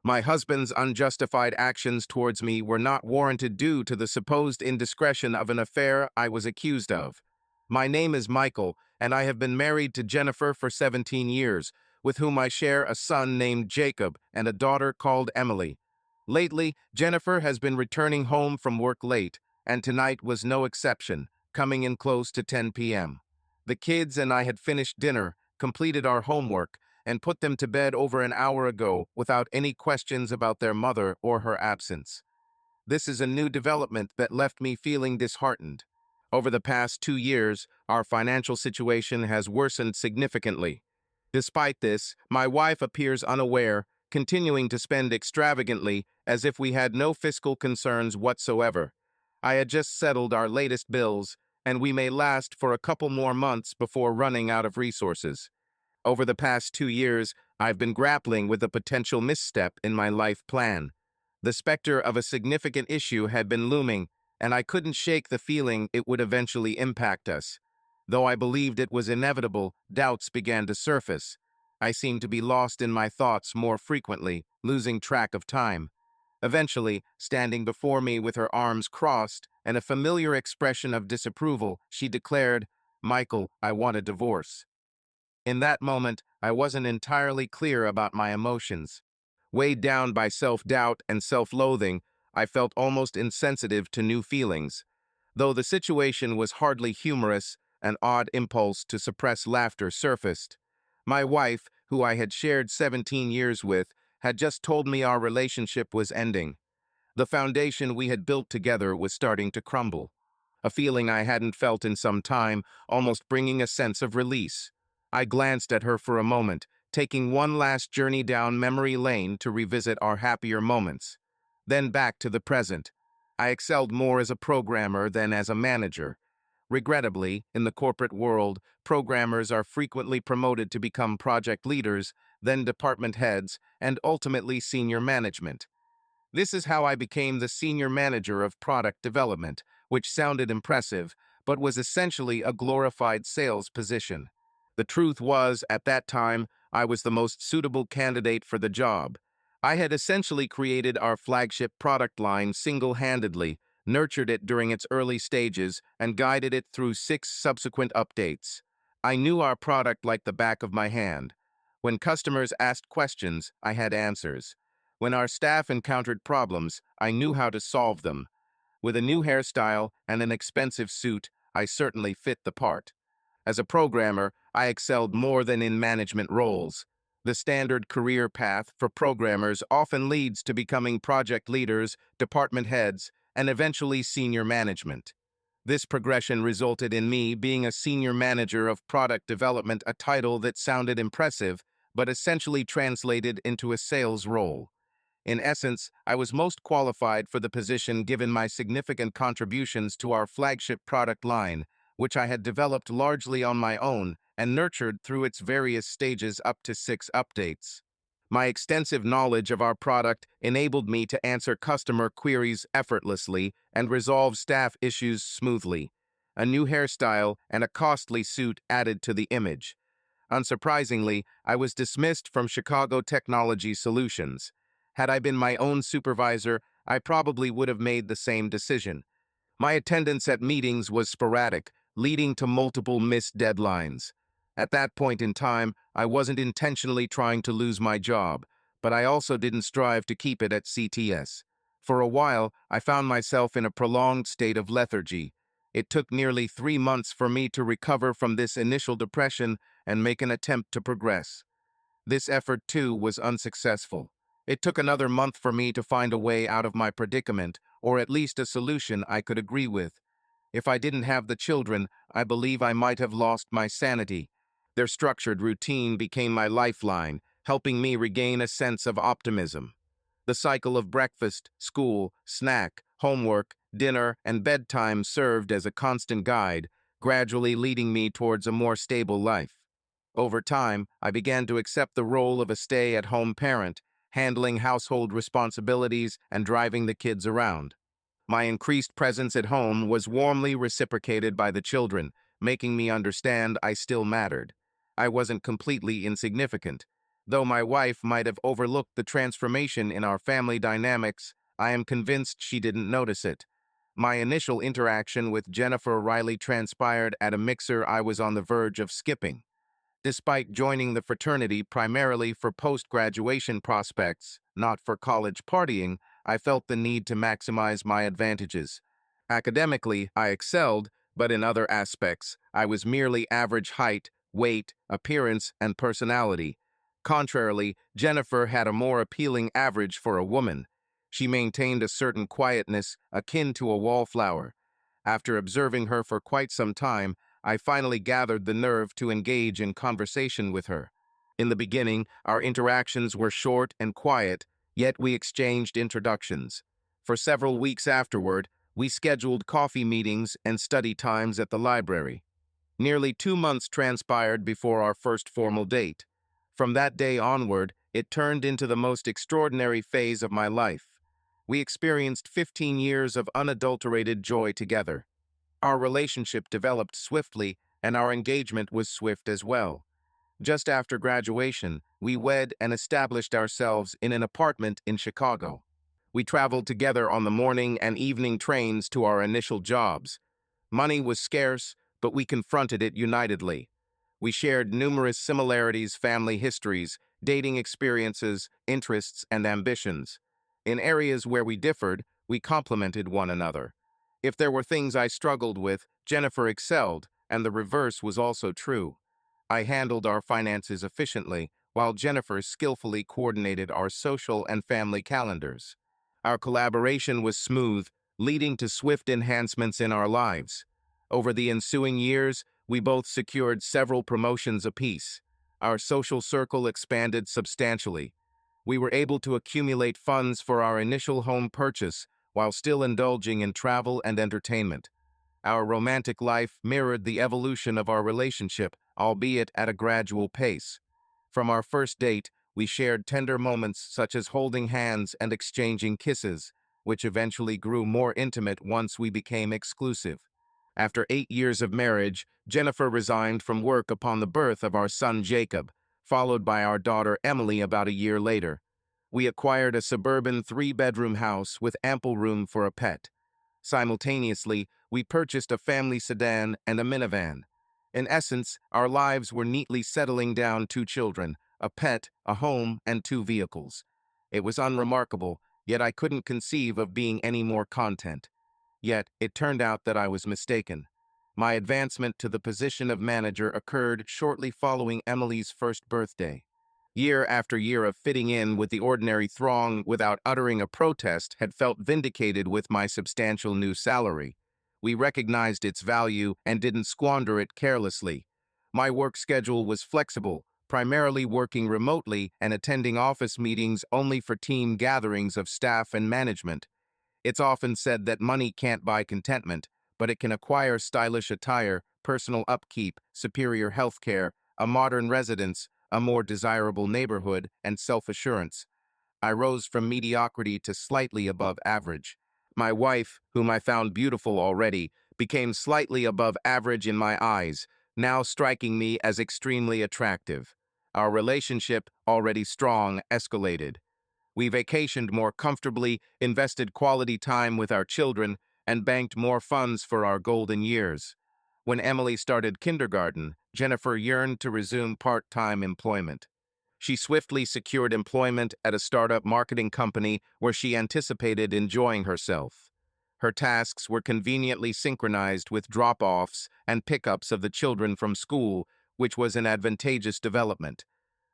My husband's unjustified actions towards me were not warranted due to the supposed indiscretion of an affair I was accused of. My name is Michael, and I have been married to Jennifer for 17 years, with whom I share a son named Jacob and a daughter called Emily. Lately, Jennifer has been returning home from work late, and tonight was no exception, coming in close to 10 p.m. The kids and I had finished dinner, completed our homework, and put them to bed over an hour ago without any questions about their mother or her absence. This is a new development that left me feeling disheartened. Over the past 2 years, our financial situation has worsened significantly. Despite this, my wife appears unaware, continuing to spend extravagantly as if we had no fiscal concerns whatsoever. I had just settled our latest bills, and we may last for a couple more months before running out of resources. Over the past 2 years, I've been grappling with a potential misstep in my life plan. The specter of a significant issue had been looming, and I couldn't shake the feeling it would eventually impact us. Though I believed it was inevitable, doubts began to surface. I seemed to be lost in my thoughts more frequently, losing track of time. Eventually, standing before me with her arms crossed and a familiar expression of disapproval, she declared, "Michael, I want a divorce." In that moment, I wasn't entirely clear about my emotions. Weighed down by self-doubt and self-loathing, I felt almost insensitive to new feelings. Though the situation was hardly humorous, an odd impulse to suppress laughter surfaced. My wife, who I had shared 17 years with, had just told me our relationship was ending. The foundation we had built together was starting to crumble. A feeling I hadn't felt in some time, almost bringing a sense of release. I glanced at her for a moment, taking one last journey down memory lane to revisit our happier moments. Then back to the present. I excelled more as a programmer than as a manager. Regrettably, in the corporate world, programmers are frequently promoted to become project leaders, then department heads, and ultimately senior management. This is how I became the senior manager of product development, which sounded impressive, but was essentially a glorified sales position. The truth was, at that time, I was the most suitable candidate for the job. I had essentially created our flagship product line single-handedly, nurtured it during its early stages, and guided it through 6 subsequent updates. I knew our product like the back of my hand. When customers asked questions, I had answers. When our staff encountered problems, I knew how to solve them. With a new hairstyle and an expensive suit, I certainly fit the part. As a programmer, I excelled more than in management roles. The standard career path for programmers often leads to becoming project leaders, department heads, and eventually senior management. This progression resulted in me being a senior manager of product development, a title that sounded impressive, but essentially translated into a sales role. In essence, I was most qualified for the position given my significant contributions to our flagship product line, which I had developed largely on my own and nurtured through its various stages up to 6 updates. My extensive knowledge of our product enabled me to answer customer queries effortlessly and resolve staff issues smoothly. A new hairstyle and a costly suit added to the image. Unsurprisingly, I was dismissed from Chicago Technology Solutions. Had I been my own supervisor, I probably would have made the same decision. My attendance at meetings was sporadic, leading to multiple missed deadlines. At that point in time, I wasn't intentionally trying to lose my job, but I also didn't strive to keep it at CTS. For a while, I found myself in a prolonged state of lethargy. It took nearly 3 months for me to recover from this initial depression and make an attempt to progress. This effort, too, was unsuccessful. It took another month for me to find a way out of my predicament, or at least a solution I could agree with. If I didn't have the children, I believe I might have lost my sanity. Their structured routine became my lifeline, helping me regain a sense of optimism. The cycle of breakfast, school, snack, homework, dinner, and bedtime served as a constant guide, gradually leading me towards a more stable life. Over time, I began to accept the role of a stay-at-home parent, handling household responsibilities and driving the kids around. My increased presence at home was warmly reciprocated by the children, making me understand I still mattered. I wasn't completely insignificant. Though my wife might have overlooked the transformation in our family dynamics, I am convinced she didn't notice it. My initial interaction with Jennifer Riley transpired at a mixer I was on the verge of skipping. Despite joining the fraternity primarily for post-graduation prospects, not for college partying, I felt the need to maximize my advantages. Academically, I excelled, but in other aspects, I was merely average height, weight, appearance, and personality. Contrarily, Jennifer had a more appealing average for a woman. She maintained a certain quietness akin to a wallflower. After observing her for quite some time, I finally gathered the nerve to engage in conversation with her. In the beginning, our interactions were short and quiet, yet we exchanged introductions. For several weeks afterward, we scheduled coffee meetings and study times at the library. Nearly 2 months transpired before our first formal date. From that day onward, it turned into the most extraordinary phase of my life. We experienced 15 years of unadulterated joy together. Our relationship developed swiftly, and our engagement was swift as well. Just after graduation, we wed and established ourselves in an apartment in Chicago. We traveled together on the morning and evening trains to our initial jobs. Money was scarce, but we confronted it unitedly. We shared numerous similarities, family histories, dating experiences, interests, and ambitions. In areas where we differed, we complemented one another. If there were things I struggled with, Jennifer excelled, and the reverse was also true. I handled our finances efficiently, while Jennifer skillfully coordinated our social and family calendars. Our collaboration was smooth, leading to swift enhancements in our lives. Over the ensuing years, we both secured several promotions apiece. Our social circle expanded substantially. We were able to accumulate funds for our initial home purchase while still indulging in travel and entertainment. Our romantic life mirrored the evolution of our relationship, albeit at a gradual pace. From our first date, we shared tender moments such as holding hands and exchanging kisses, which eventually grew more intimate once we became exclusive. After 8 years of marriage, Jennifer resigned from work upon the birth of our son Jacob, followed by our daughter Emily about a year later. We acquired a suburban 3-bedroom house with ample room for a pet. Simultaneously, we purchased a family sedan and a minivan. In essence, our lives were neatly settling down 2 children, a pet, a home, and 2 vehicles. It was unremarkable, yet I couldn't conceive of being any more content. Yet, it turned out that I was mistaken. My advancement to the position of manager occurred shortly following Emily's first birthday. Year after year of fitting in with the ordinary throng without uttering a protest had felt vindicated with my substantial new salary. We recognized its value and didn't squander it carelessly. My work schedule was flexible, primarily working remotely and attending office meetings only for team gatherings of staff and management. It's often said that money can't buy contentment, but it can acquire stylish attire, personal upkeep, superior health care, a modern residence, a more desirable neighborhood, and self-assurance. I rose from mediocrity to slightly above average. My wife, whom I found beautiful already, became slightly above average in my eyes, now striking me as extremely attractive. Our relationship, already strong, escalated. We vacationed more comfortably, invested quality time with our children, and banked more funds for our golden years. When Emily started kindergarten, Jennifer yearned to resume part-time employment. She swiftly secured employment at a startup marketing company where she anticipated enjoying herself. Her tasks were conveniently synchronized with drop-offs and pickups of the children from school, which was an advantageous development.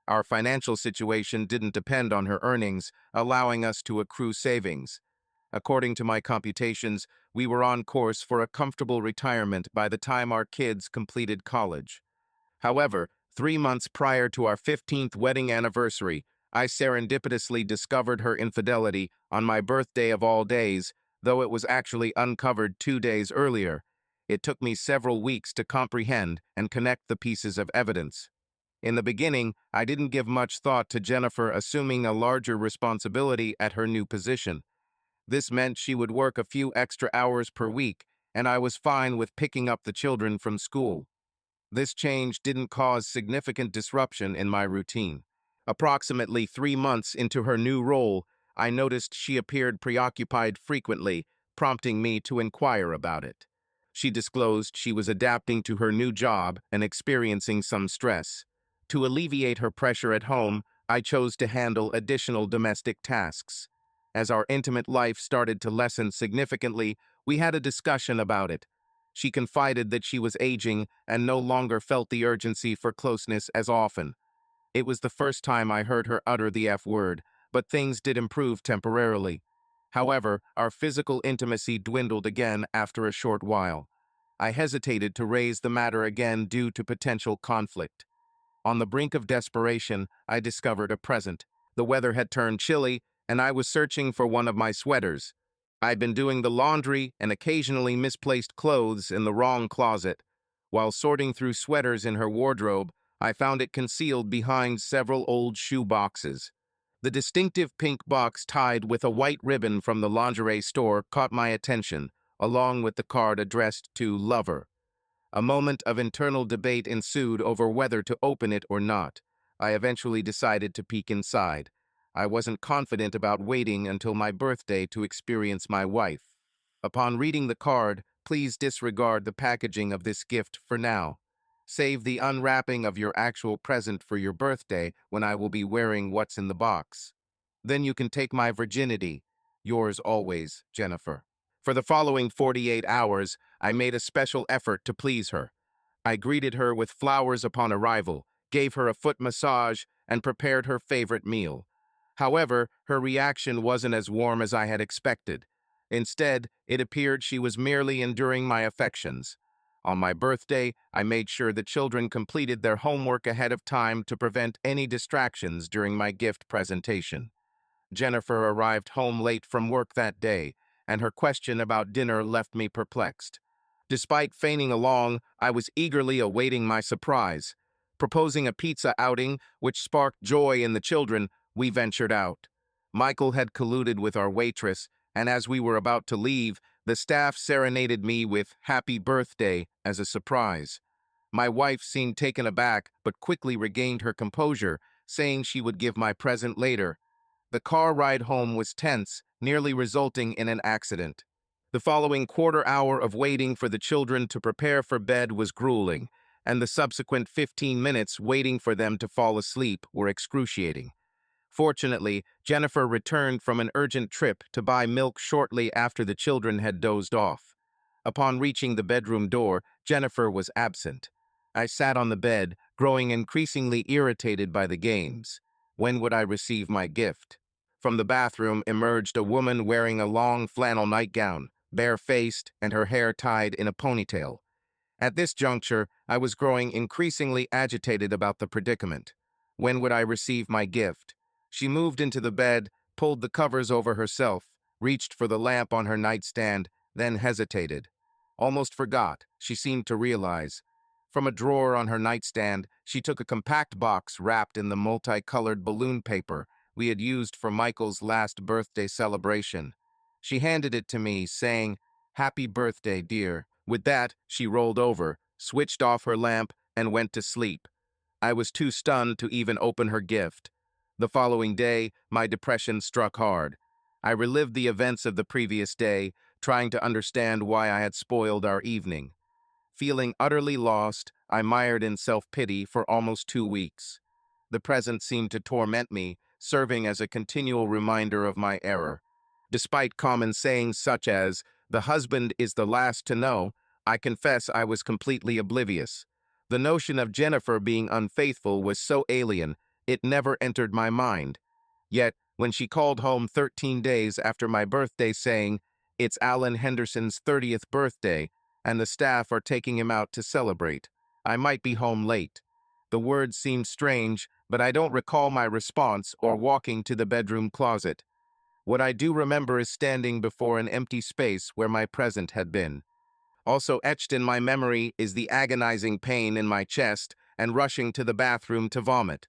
Our financial situation didn't depend on her earnings, allowing us to accrue savings. According to my computations, we were on course for a comfortable retirement by the time our kids completed college. However, 3 months prior to our 15th wedding anniversary, I serendipitously discovered her infidelity on my birthday of all days, though it was actually uncovered 2 days earlier. It took me several weeks to comprehend and connect the pieces of evidence. In the beginning, I didn't give much thought to Jennifer assuming a larger responsibility at her new position. This meant she would work a few extra hours per week, and I was fine with picking up the children from school. This change didn't cause significant disruption in my routine. Approximately 3 months into her new role, I noticed she appeared preoccupied frequently, prompting me to inquire about it. She disclosed she was adapting to her new job and experiencing some stress. To alleviate her pressure at home, I chose to handle additional domestic tasks. As our intimate life started to lessen significantly, we had a discussion about it. She confided that she was aging and no longer felt the urgency for closeness as often. It was the first time I heard her utter the F word, but things did improve temporarily. However, our physical intimacy dwindled again after a short while. I hesitated to raise the matter again due to potential conflict. On the brink of desperation, I discovered a present. The weather had turned chilly, and I was searching for one of my sweaters. I'd been doing the laundry and occasionally misplaced clothes in the wrong closet. While sorting through sweaters in her wardrobe, I found it concealed behind several old shoe boxes. The distinctive pink box tied with a white ribbon from the lingerie store caught my attention, along with the card addressed to Lover. A moment of internal debate ensued over whether to open it or not. I eventually decided to peek inside. I wasn't confident about waiting until my birthday to experience my wife. Upon reading the card, please disregard the packaging of this gift for now. Save the unwrapping of your actual present for your birthday when I will be wearing what's in the box. Then you can take my virginity. Yours always, Jennifer. For the following 48 hours, I made a special effort to please her. I greeted her with flowers upon arrival, gave her a foot massage, and prepared her favorite meal. However, her reaction wasn't as warm as I had expected. Instead, it appeared she was merely enduring my affections. On my birthday, I made sure the children completed their homework ahead of time to prevent any distractions during my gift presentation. Jennifer arrived home late from work that day, and her question about dinner left me perplexed. Despite feigning along, I was eagerly awaiting my surprise. Proposing a pizza outing, which sparked joy in the children, we ventured out. Michael had colluded with our waitress, and as we were about to leave, the staff serenaded me with "Happy Birthday" as a surprise. My wife seemed taken aback, but quickly regained her composure, saying she would give my present later. The car ride home was tense, nearly resulting in an accident. The following quarter hour of waiting for the children to prepare for bed was grueling, and the subsequent 15 minutes waiting for them to fall asleep were excruciating. Fortunately, Jennifer returned from an urgent trip to buy milk shortly after the children had dozed off. Upon reaching the bedroom door, Jennifer was absent. I sat on the bed, growing increasingly irritated by the games. When would I receive my gift? From the bathroom emerged a woman wearing a long flannel nightgown, bare-faced, and her hair tied in a ponytail. At this juncture, I was growing increasingly agitated about the predicament. When would I receive my gift? She moved into the bed, pulled the covers over herself, reached for the lamp on her nightstand, then hesitated. Almost forgot, she seemed to realize. From a drawer on her nightstand, she took a compact box wrapped in the multicolored balloon paper we had used for Michael's last birthday celebration. She handed it to me, saying, "Happy birthday, dear." With that, she rolled over, switched off her lamp, and went to sleep. I was too stunned to even open her gift. The following day, my depression struck hard. I relived the events of the previous day, trying to understand why I had spoiled our evening. Feeling utterly lost, I mired in self-pity for almost 2 weeks. The present seemed to torment me, serving as a continual reminder of my error. Despite common sayings such as, "The husband is the last to know," I confess I was completely oblivious. The notion of Jennifer being unfaithful was so alien, it never entered my mind. Yet, when she called home 13 days after my birthday saying, "It's Alan Henderson's 30th birthday, and the staff are taking him out to celebrate. I might be home late." The words seemed strange, but I don't recall my response or walking to the bedroom closet. What I do remember is standing before an empty space where my present had been. Also etched in my memory is the agonizing pain in my chest and rushing to the bathroom to vomit.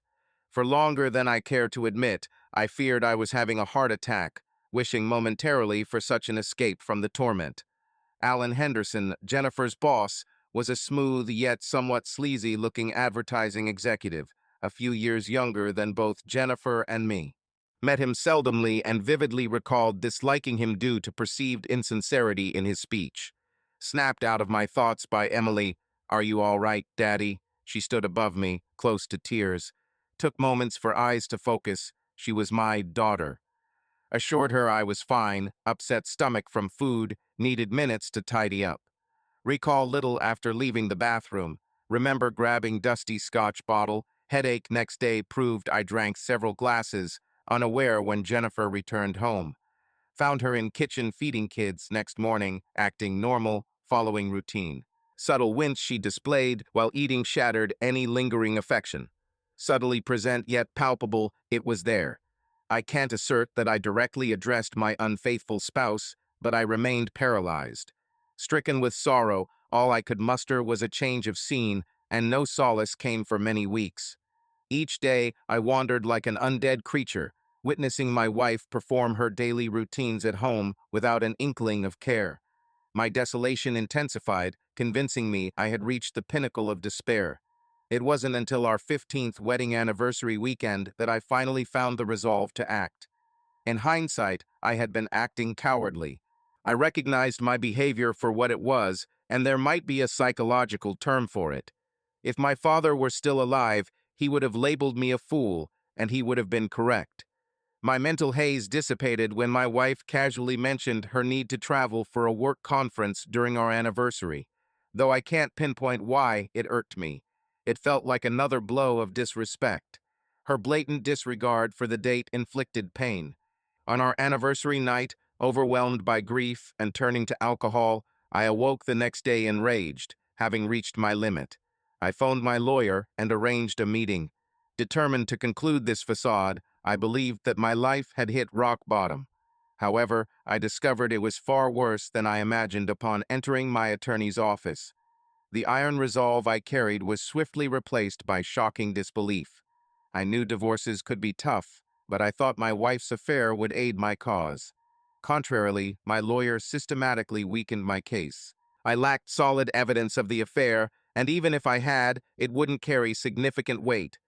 For longer than I care to admit, I feared I was having a heart attack, wishing momentarily for such an escape from the torment. Alan Henderson, Jennifer's boss, was a smooth yet somewhat sleazy-looking advertising executive. a few years younger than both Jennifer and me. Met him seldomly and vividly recalled disliking him due to perceived insincerity in his speech. Snapped out of my thoughts by Emily, "Are you all right, Daddy?" She stood above me, close to tears. Took moments for eyes to focus. She was my daughter. Assured her I was fine, upset stomach from food, needed minutes to tidy up. Recall little after leaving the bathroom. Remember grabbing dusty scotch bottle. Headache next day proved I drank several glasses, unaware when Jennifer returned home. Found her in kitchen feeding kids next morning, acting normal, following routine. Subtle wince she displayed while eating shattered any lingering affection. Subtly present yet palpable, it was there. I can't assert that I directly addressed my unfaithful spouse, but I remained paralyzed. Stricken with sorrow, all I could muster was a change of scene, and no solace came for many weeks. Each day, I wandered like an undead creature, witnessing my wife perform her daily routines at home without an inkling of care. My desolation intensified, convincing me I had reached the pinnacle of despair. It wasn't until our 15th wedding anniversary weekend that I finally found the resolve to act. In hindsight, I had been acting cowardly. I recognized my behavior for what it was, and there might be a psychological term for it. If my father were still alive, he would have labeled me a fool, and he would have been correct. My mental haze dissipated when my wife casually mentioned her need to travel for a work conference during our anniversary. Though I can't pinpoint why, it irked me. It felt like another blow of disrespect. Her blatant disregard for the date inflicted pain. On our anniversary night, overwhelmed by grief and turning to alcohol, I awoke the next day enraged, having reached my limit. I phoned my lawyer and arranged a meeting. Determined to conclude this facade, I believed that my life had hit rock bottom. However, I discovered it was far worse than I imagined upon entering my attorney's office. The iron resolve I carried was swiftly replaced by shocking disbelief. I knew divorces could be tough, but I thought my wife's affair would aid my cause. Contrarily, my lawyer systematically weakened my case. I lacked solid evidence of the affair, and even if I had, it wouldn't carry significant weight.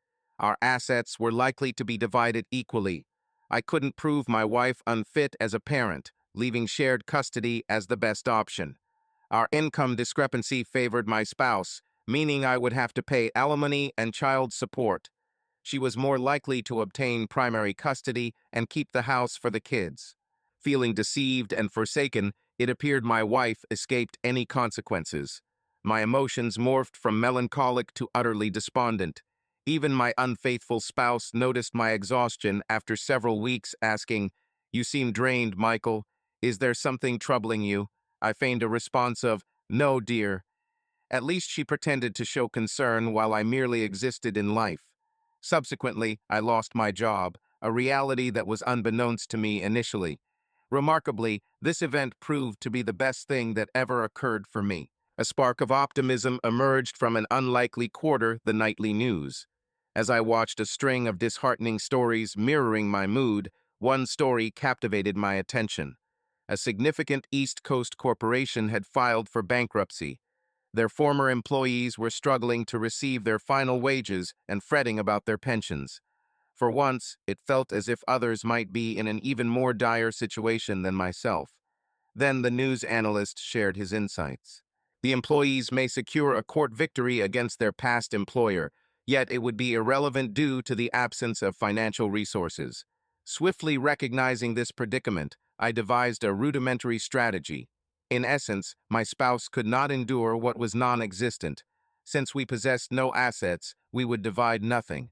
Our assets were likely to be divided equally. I couldn't prove my wife unfit as a parent, leaving shared custody as the best option. Our income discrepancy favored my spouse, meaning I would have to pay alimony and child support. She was more likely to obtain primary custody and keep the house for the kids. Feeling deceived and forsaken, it appeared my wife escaped any consequences. My emotions morphed from melancholic to utterly despondent. Even my unfaithful spouse noticed my exhaustion after several weeks, asking, "You seem drained, Michael. Is there something troubling you?" I feigned a response of, "No, dear." At least she pretended to show concern while I merely existed in life. Subsequently, I lost my job, a reality that was unbeknownst to me initially. Remarkably, this event proved to be the best thing that ever occurred for me. A spark of optimism emerged from an unlikely quarter, the nightly news. As I watched a string of disheartening stories mirroring my mood, one story captivated my attention. A significant East Coast corporation had filed for bankruptcy. Their former employees were struggling to receive their final wages and fretting about their pensions. For once, it felt as if others might be in an even more dire situation than myself. Then the news analyst shared his insights. The employees may secure a court victory against their past employer, yet it would be irrelevant due to the absence of financial resources. Swiftly recognizing this predicament, I devised a rudimentary strategy. In essence, my spouse could not endure what was non-existent. Since we possessed no assets, we would divide nothing.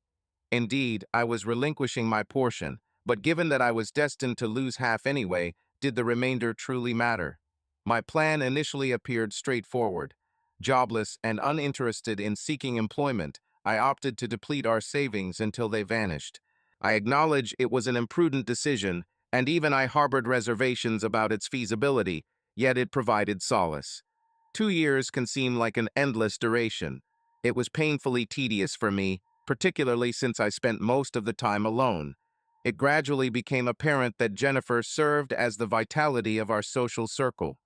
Indeed, I was relinquishing my portion, but given that I was destined to lose half anyway, did the remainder truly matter? My plan initially appeared straightforward. Jobless and uninterested in seeking employment, I opted to deplete our savings until they vanished. I acknowledge it was an imprudent decision, and even I harbored reservations about its feasibility, yet it provided solace. 2 years can seem like an endless duration. It was painfully tedious for me, particularly since I spent most of the time alone. It gradually became apparent that Jennifer served as the vitality of our social circle.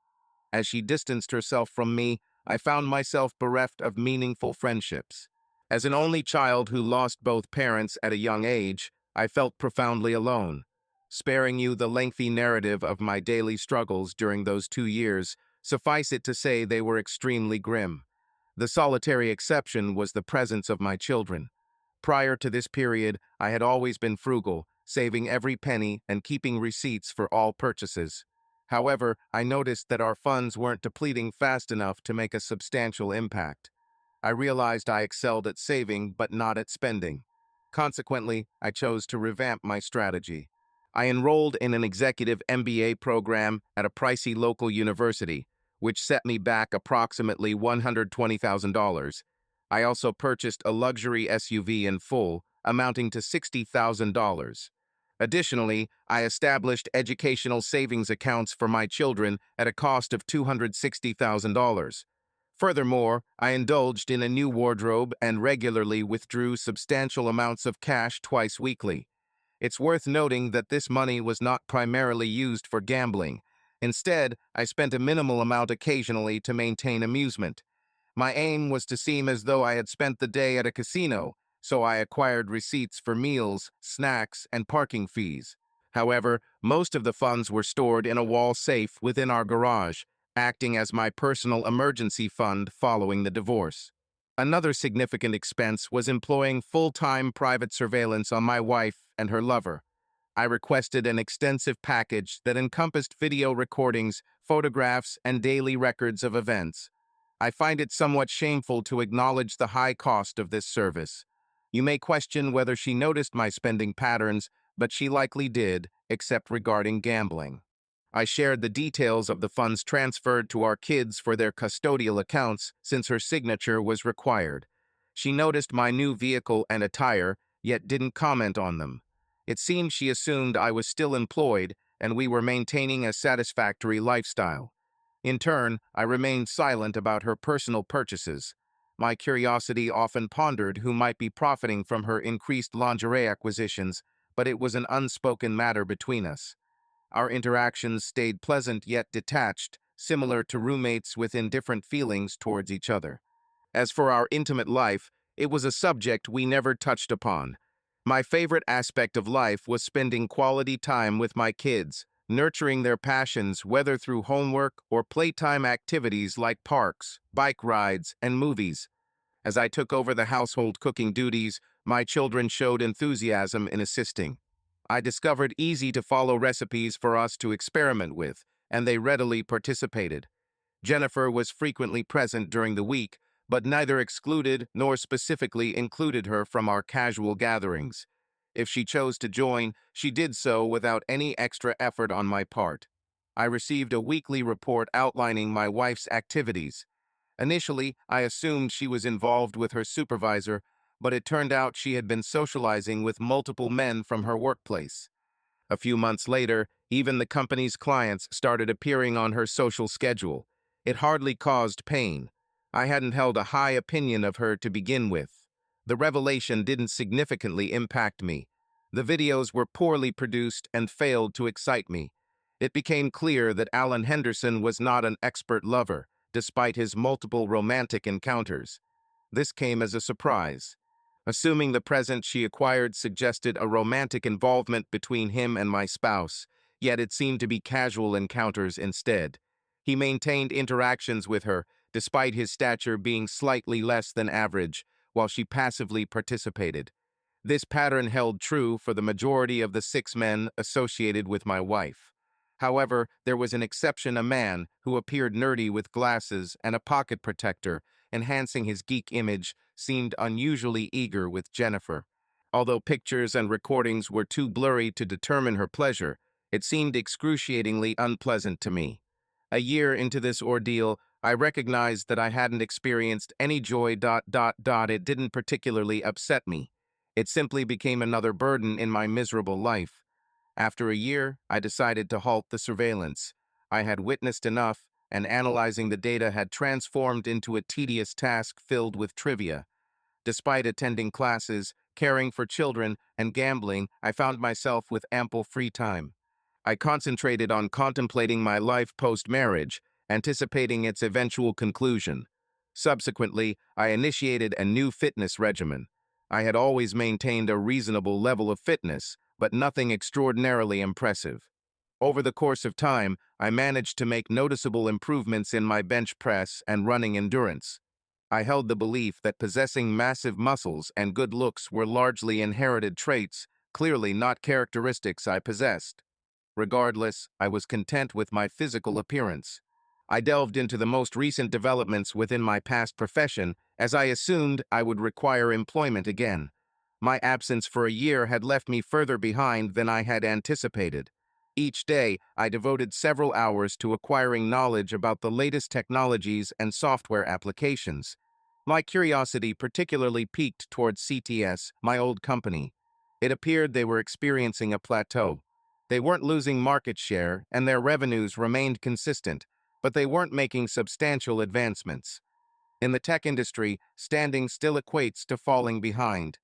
As she distanced herself from me, I found myself bereft of meaningful friendships. As an only child who lost both parents at a young age, I felt profoundly alone. Sparing you the lengthy narrative of my daily struggles during those 2 years, suffice it to say they were extremely grim. The solitary exception was the presence of my children. Prior to this period, I had always been frugal, saving every penny and keeping receipts for all purchases. However, I noticed that our funds weren't depleting fast enough to make a substantial impact. I realized I excelled at saving but not at spending. Consequently, I chose to revamp my strategy. I enrolled in an executive MBA program at a pricey local university, which set me back approximately $120,000. I also purchased a luxury SUV in full, amounting to $60,000. Additionally, I established educational savings accounts for my children at a cost of $260,000. Furthermore, I indulged in a new wardrobe and regularly withdrew substantial amounts of cash twice weekly. It's worth noting that this money was not primarily used for gambling. Instead, I spent a minimal amount occasionally to maintain amusement. My aim was to seem as though I had spent the day at a casino, so I acquired receipts for meals, snacks, and parking fees. However, most of the funds were stored in a wall safe within our garage, acting as my personal emergency fund following the divorce. Another significant expense was employing full-time private surveillance on my wife and her lover. I requested an extensive package that encompassed video recordings, photographs, and daily records of events. I find it somewhat shameful to acknowledge the high cost of this service. You may question whether she noticed my spending patterns, but she likely did, except regarding gambling. I shared the details of the funds transferred to our kids for their custodial accounts since her signature was required. She noticed my new vehicle and attire, yet didn't comment on them. It seemed she assumed I was still employed and we were maintaining a satisfactory lifestyle. In turn, I remained silent about her personal purchases. My curiosity often pondered who might be profiting from her increased lingerie acquisitions, but it was an unspoken matter between us. Our interactions stayed pleasant yet detached, similar to roommates with indifferent feelings towards each other. As for our intimate life, it was a subject we never touched upon. My favorite aspect of life was spending quality time with my kids, nurturing their passions whether through homework or playtime activities like parks, bike rides, and movies. As I took over the household cooking duties, my children showed enthusiasm in assisting. I discovered easy-to-follow recipes for us to experiment with, and they readily participated. Jennifer was frequently present during the week, but neither excluded nor specifically included her from our casual gatherings. If she chose to join, she did so without any extra effort on my part. I received a weekly report outlining my wife's activities. Initially, I assumed she was involved with her supervisor, but it turned out she had been socializing with multiple men from her workplace. A few months later, even the company's clients started appearing on her social schedule. It hardly caused pain. I hadn't held a high opinion of her to begin with. The revelation didn't significantly impact me. The videos were poorly produced and failed to excite me. It became clear that Alan Henderson was not an expert lover, despite his multiple romantic encounters. This came as a surprise. Assuming the present she acquired suggested a romantic involvement between him and my spouse, yet it seemed to be casual encounters instead. He maintained interactions with her, despite his stature being slightly less than average, while she passively participated. This pattern held true for the majority of the 6 men associated with my wife. However, there was an exception, a man who appeared nerdy with glasses and a pocket protector, enhancing his geek image, seemed unusually eager with Jennifer. Although pictures and recordings were too blurry to determine her pleasure, it seemed excruciatingly unpleasant to me. A year into this ordeal, I recognized that I hadn't experienced any joy. It didn't particularly upset me. It simply became another burden in my miserable life. After a year, I decided to halt the surveillance. I had witnessed enough, and analyzing the data had transformed into a tedious task filled with trivia. Despite attending classes, caring for children, and gambling, I found myself with ample free time. I concentrated on contemplating my life post-marriage, anticipating its eventual conclusion. Subsequently, I initiated a new fitness regimen. I had always maintained a reasonable level of fitness, but nothing extraordinarily impressive. Over the course of time, I managed to make noticeable improvements in my bench press and running endurance. I held the belief that possessing massive muscles and good looks were largely inherited traits, clearly not characteristics I possessed. Regardless, I was content with my physical appearance. I delved into the most recent developments within my past profession, as I assumed I would require employment again. My absence for a year had left me further behind than I had anticipated. Each day, I devoted several hours to acquiring knowledge about the latest technologies and software applications. My curiosity particularly piqued towards CTS, my old company. It appeared they were experiencing a plateau. They weren't losing market share, and their revenues remained consistent, but they weren't making substantial advancements. In the tech industry, standing still equates to falling behind.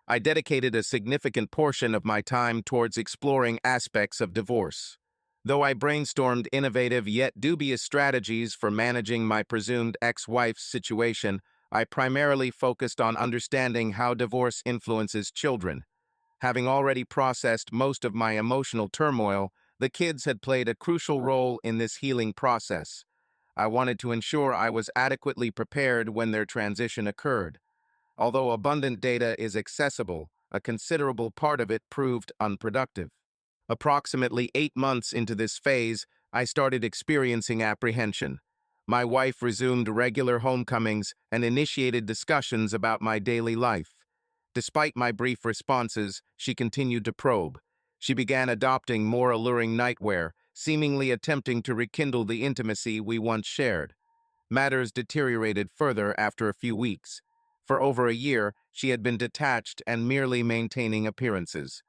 I dedicated a significant portion of my time towards exploring aspects of divorce. Though I brainstormed innovative yet dubious strategies for managing my presumed ex-wife's situation, I primarily focused on understanding how divorce influences children. Having already processed most of my emotional turmoil, the kids had played a crucial role in this healing process. I wanted to ensure I was adequately prepared when their transition occurred. Although abundant data is accessible, a considerable part of it proved unproductive. Approximately 8 months into this phase, I started experiencing apprehension. My wife resumed regular homecomings and initiated discussions about my daily life. Despite my brief responses, she continued to probe. She began adopting more alluring nightwear, seemingly attempting to rekindle the intimacy we once shared. Matters deteriorated further after a few weeks. For over a year, she had been detached and merely maintaining appearances.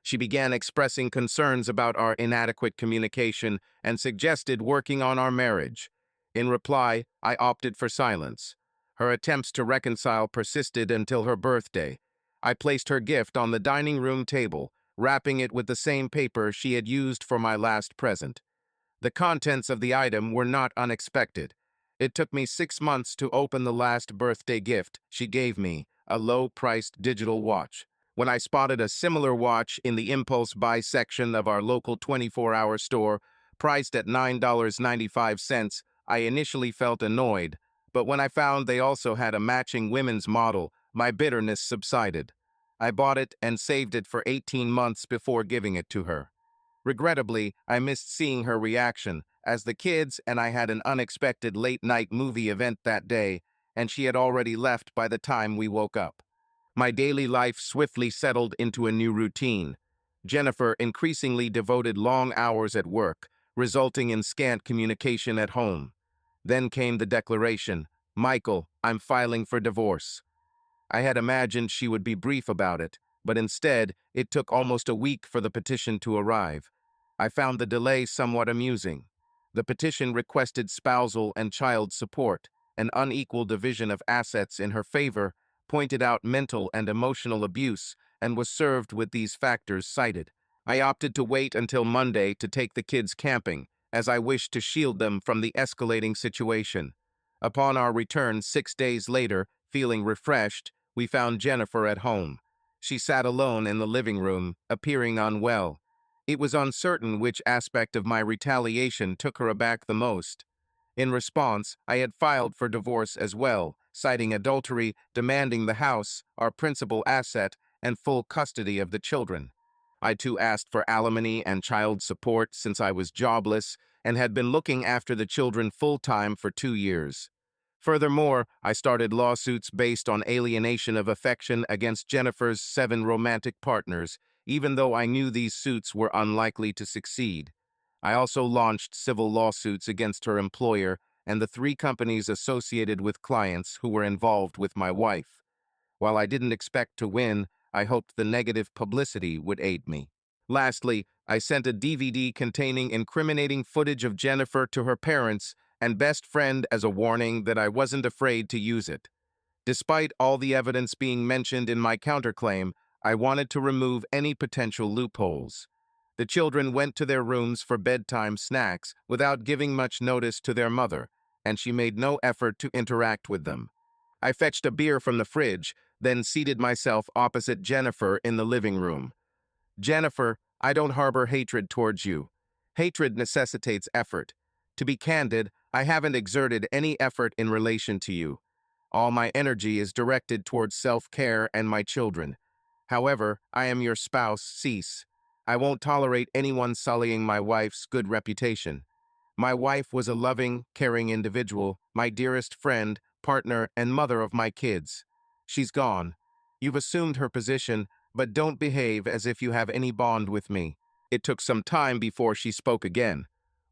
She began expressing concerns about our inadequate communication and suggested working on our marriage. In reply, I opted for silence. Her attempts to reconcile persisted until her birthday. I placed her gift on the dining room table, wrapping it with the same paper she had used for my last present. The contents of the item were not unexpected. It took me 6 months to open the last birthday gift she gave me, a low-priced digital watch. When I spotted a similar watch in the impulse buy section of our local 24-hour store, priced at $9.95, I initially felt annoyed, but when I found they also had a matching women's model, my bitterness subsided. I bought it and saved it for 18 months before giving it to her. Regrettably, I missed seeing her reaction, as the kids and I had an unexpected late-night movie event that day, and she had already left by the time we woke up. My daily life swiftly settled into a new routine. Jennifer increasingly devoted long hours at work, resulting in scant communication at home. Then came the declaration, "Michael, I'm filing for divorce." I had imagined she would be brief about it, but instead, it took almost a week for the petition to arrive. I found the delay somewhat amusing. The petition requested spousal and child support, an unequal division of assets in her favor, pointed out mental and emotional abuse, and was served with these factors cited. I opted to wait until Monday to take the kids camping, as I wished to shield them from the escalating situation. Upon our return 6 days later, feeling refreshed, we found Jennifer at home. She sat alone in the living room, appearing unwell. It was uncertain which aspect of my retaliation took her aback the most. In response, I had filed for divorce as well, citing adultery, demanding the house, our principal asset, and full custody of the children. I too asked for alimony and child support since I was jobless and had been looking after the children full-time for 2 years. Furthermore, I started lawsuits based on alienation of affection against Jennifer's 7 romantic partners, even though I knew these suits were unlikely to succeed. I also launched civil lawsuits against her employer and the 3 companies associated with clients who were involved with my wife. While I didn't expect to win, I hoped the negative publicity would aid me. Lastly, I sent a DVD containing incriminating footage of Jennifer to her parents and best friend as a warning that I wasn't afraid to use it. Despite all the evidence being mentioned in my counterclaim, I wanted to remove any potential loopholes. The children went to their rooms for bedtime snacks without giving much notice to their mother, and she made no effort to interact with them. I fetched a beer from the fridge, then seated myself opposite Jennifer in the living room. Jennifer, I don't harbor hatred towards you. Hatred necessitates effort. To be candid, I haven't exerted any effort in relation to you. All my energy is directed towards self-care and my children. However, I am your spouse, cease. I won't tolerate anyone sullying my wife's good reputation. My wife was a loving, caring individual, my dearest friend, partner, and mother of my kids. She's gone. You've assumed her position, but don't behave as if you have any bond with me. It took some time before she spoke again.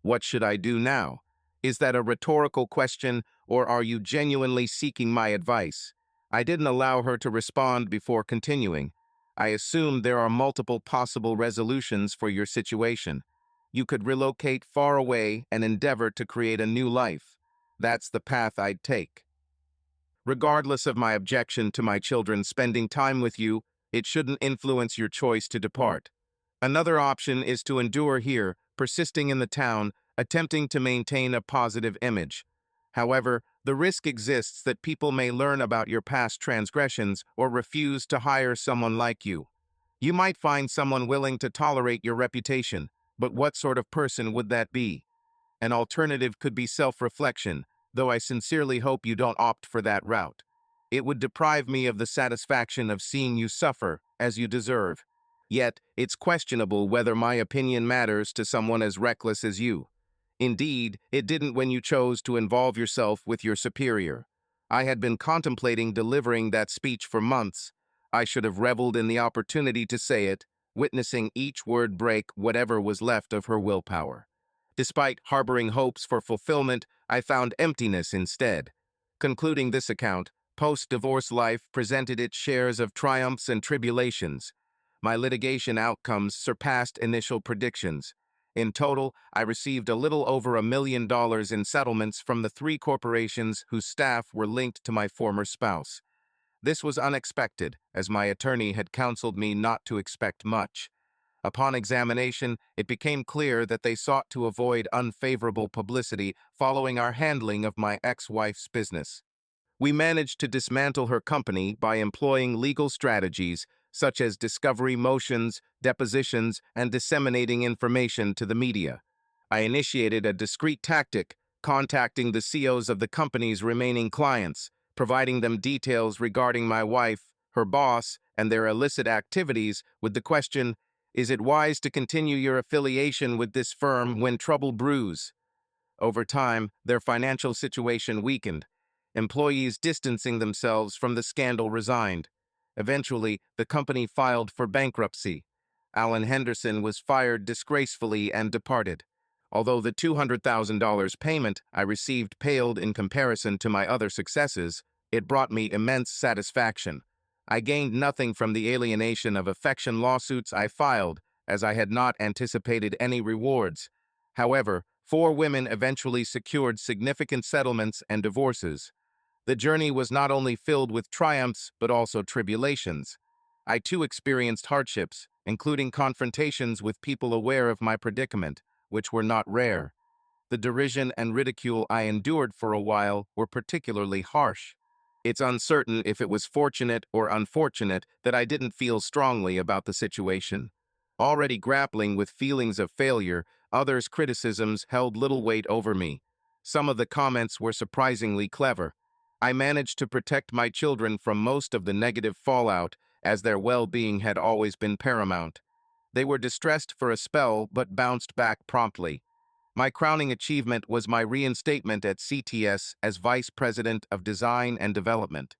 What should I do now? Is that a rhetorical question, or are you genuinely seeking my advice? I didn't allow her to respond before continuing. I assume there are multiple possible resolutions for your situation. You could relocate far away and endeavor to create a new life. That's the path I'd take. Regardless of my objection to my children spending time with you, it shouldn't influence your choice to depart. Another option is to endure here, persisting in the town, attempting to maintain a positive image. However, the risk exists that people may learn about your past transgressions or refuse to hire someone like you. You might find someone willing to tolerate your reputation, but what sort of person would that be? An alternative could be self-reflection, though I sincerely hope you don't opt for that route. It would deprive me of the satisfaction of seeing you suffer, as you deserve. Yet, it's questionable whether my opinion matters to someone as reckless as you. Indeed, it didn't when you chose to involve yourself with your superior. I had been contemplating delivering that speech for months. I should have reveled in the opportunity to say it, witnessing each word break whatever was left of her willpower. Despite harboring hopes for fulfillment, I found emptiness instead. Concluding this account, post-divorce life presented its shares of triumphs and tribulations. My litigation outcomes surpassed initial predictions. In total, I received a little over $1 million in settlements from the 3 corporations whose staff were linked to my former spouse. This was unexpected, as my attorney had counseled me not to expect much. Upon examination, it became clear that they sought to avoid unfavorable publicity following our handling of my ex-wife's business. We managed to dismantle her company by employing legal strategies such as discovery motions, depositions, and disseminating information to the media. I initiated a discreet tactic, contacting the CEOs of the company's remaining clients, providing them details regarding my wife, her boss, and their illicit activities with the question, "Is it wise to continue your affiliation with this firm when trouble brews?" Over time, their financial situation weakened. Employees distancing themselves from the scandal resigned. Eventually, the company filed for bankruptcy. Alan Henderson was fired disgracefully and departed. Although the $200,000 payment I received paled in comparison to my other successes, it brought me immense satisfaction. I gained nothing from the alienation of affection lawsuits I filed, as I had not anticipated any rewards. However, 4 women eventually secured significant settlements and divorces. The journey was not only filled with triumphs, but also tribulations. I too experienced hardships, including confrontations with people aware of my predicament, which were not rare. The derision and ridicule I endured for a while were particularly harsh. It's uncertain if it was fortunate or unfortunate that I didn't feel strongly about the situation. Already grappling with feelings of failure, others' criticisms held little weight over me. Some of the comments were surprisingly clever. I managed to protect my children from most of the negative fallout, as their well-being had always been paramount. They were distressed for a spell but bounced back promptly. My crowning achievement was my reinstatement at CTS as Vice President of Design and Development.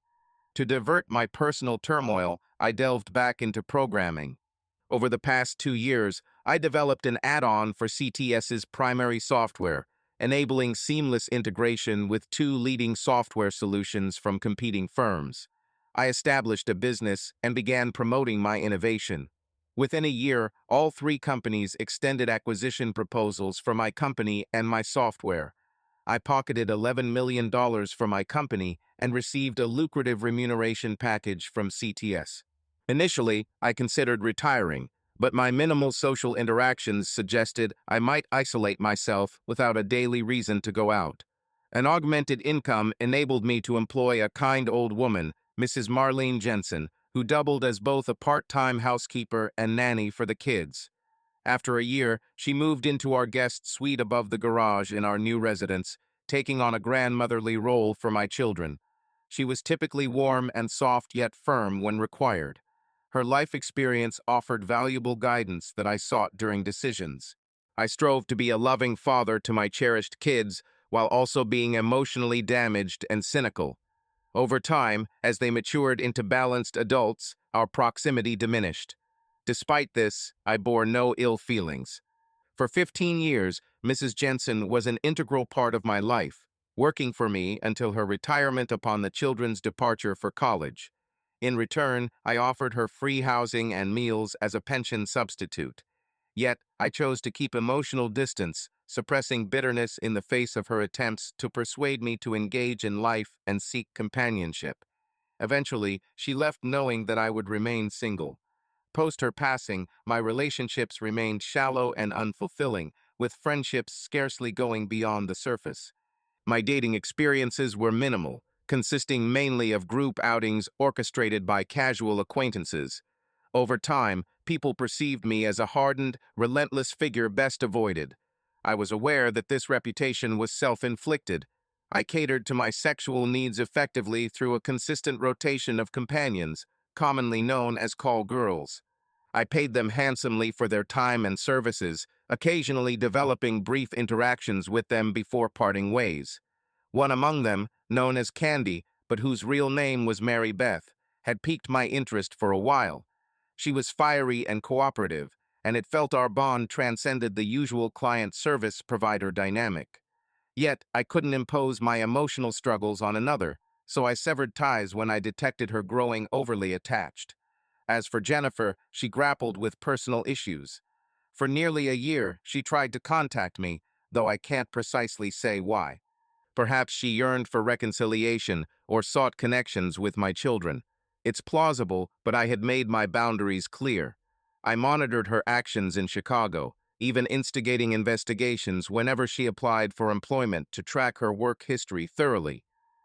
To divert my personal turmoil, I delved back into programming. Over the past 2 years, I developed an add-on for CTS's primary software, enabling seamless integration with 2 leading software solutions from competing firms. I established a business and began promoting my innovation. Within a year, all 3 companies extended acquisition proposals for my company and my software. I pocketed $11 million for my company and received a lucrative remuneration package from CTS. Initially, I considered retiring, but my minimal social interactions suggested I might isolate myself without a daily reason to go out. An augmented income enabled me to employ a kind old woman, Mrs. Marlene Jensen, who doubled as both a part-time housekeeper and nanny for the kids. After a year, she moved into our guest suite above the garage in our new residence, taking on a grandmotherly role for my children. She was typically warm and soft yet firm when required. Her life experience offered valuable guidance that I sought during decisions. I strove to be a loving father to my cherished kids while also being emotionally damaged and cynical. Over time, as they matured into balanced adults, our proximity diminished. Despite this, I bore no ill feelings. For 15 years, Mrs. Jensen was an integral part of my life, working for me until her retirement upon the children's departure for college. In return, I offered her free housing and meals as a pension substitute. Yet, I chose to keep emotional distance, suppressing bitterness in the face of her attempts to persuade me to engage in life and seek companionship. Eventually, she left knowing that I would remain single. Post her passing, my relationships remained shallow and unfulfilling, with friendships scarcely going beyond the surface. My dating experiences were minimal, consisting mainly of group outings orchestrated by casual acquaintances. Over time, people perceived me as a hardened, relentless figure best avoided. I was aware that this reputation was self-inflicted. I catered to my sexual needs effectively through a consistent rotation of companions, commonly known as call girls. I paid them handsomely for their time and services, occasionally developing brief interactions with them before parting ways. One among them, known as Candy, but whose real name was Mary Beth, had piqued my interest for a while. She was fiery and cooperative, and it felt our bond transcended the usual client service provider dynamic. Yet, I couldn't impose my emotional struggles on another, so I severed ties when I detected her growing overly attached. As for Jennifer, she grappled with personal issues. For nearly a year, she tried to contact me, though I can't precisely say why. Perhaps she yearned for reconciliation or sought connections with my children. It's plausible, but I had made my boundaries clear. I monitored her actions in Chicago, even instigating investigations whenever she applied for employment to track her work history thoroughly.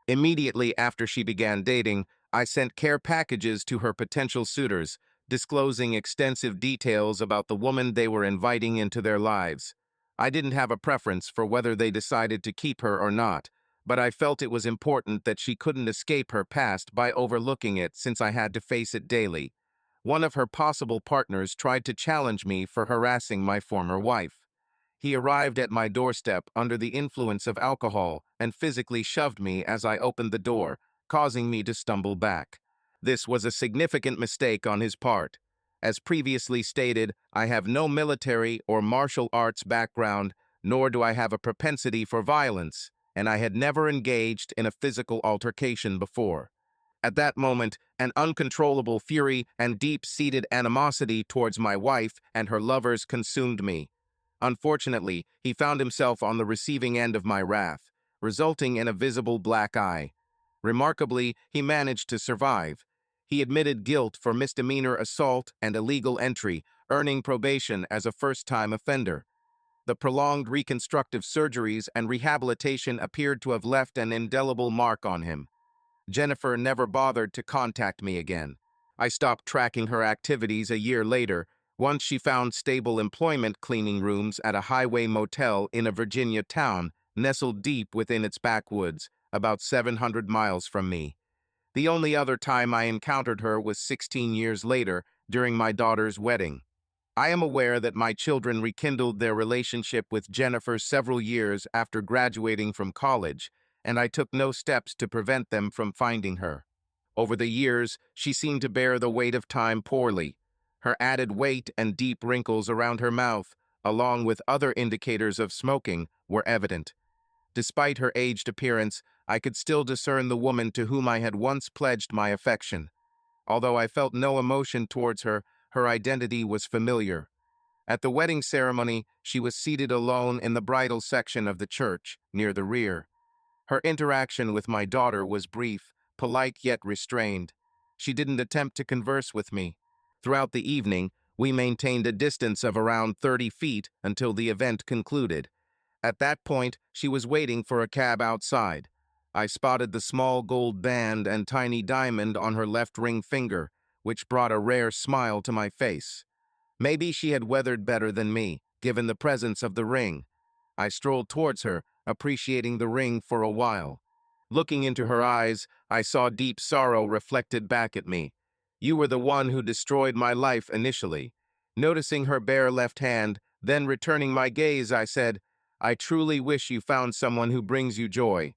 Immediately after she began dating, I sent care packages to her potential suitors, disclosing extensive details about the woman they were inviting into their lives. I didn't have a preference for whether they decided to keep her or not, but I felt it was important that she couldn't escape her past by overlooking it since I had to face it daily. One of her possible partners tried to challenge me for harassing my former wife. He arrived at my doorstep under the influence of alcohol and physically shoved me as I opened the door, causing me to stumble back. This was a significant mistake on his part. As previously stated, I have no military or martial arts background, nor do I have a propensity for violence, and I had never engaged in a physical altercation before. At that moment, an uncontrollable fury and deep-seated animosity towards my wife and her lovers consumed me. Unfortunately, he found himself on the receiving end of my wrath, resulting in a visible black eye. Remarkably, he managed to survive. He admitted guilt for misdemeanor assault and illegal entry, earning probation as a first-time offender. The prolonged reconstructive surgeries and rehabilitation appeared to have left an indelible mark on him. Jennifer never bothered to contact me again. I stopped tracking her activities a year later, once she found stable employment cleaning rooms at a highway motel in a Virginia town nestled deep within its backwoods, about 700 miles from me. The only other time I encountered her was 16 years later, during my daughter's wedding. I am aware that my children rekindled their relationship with Jennifer several years after graduating from college, and I took no steps to prevent them from finding her. Over the years, she seemed to bear the weight of time poorly. Her added weight and deep wrinkles around her mouth, along with other indicators of smoking, were evident. Despite her aged appearance, I could still discern the woman to whom I had once pledged my affection. Although I felt no emotion towards her, her identity was familiar. At the wedding ceremony, she was seated alone in the bridal section of the church, near the rear. Her interaction with my daughter was brief, polite yet restrained. She didn't attempt to converse with me. Throughout the evening, we maintained a distance of around 30 feet until the event concluded. At that point, she was waiting for a cab outside. I spotted the small gold band and tiny diamond on her left ring finger, which brought a rare smile to my face. Maybe she had weathered better than me, given the presence of the ring. I strolled towards her, appreciating the ring for a while. Looking into her eyes, I saw deep sorrow reflected back at me. You were the one who destroyed my life initially. Noticing her bare left hand, then returning my gaze, I said, I truly wish you found someone who brings you joy.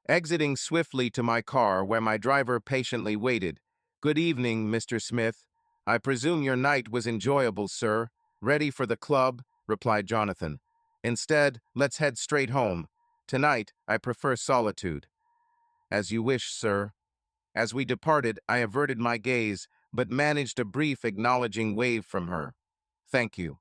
Exiting swiftly to my car, where my driver patiently waited. Good evening, Mr. Smith. I presume your night was enjoyable, sir. Ready for the club? Replied Jonathan. Instead, let's head straight home. Tonight, I prefer solitude. As you wish, sir. As we departed, I averted my gaze, but managed a brief acknowledging wave from her. Thank you.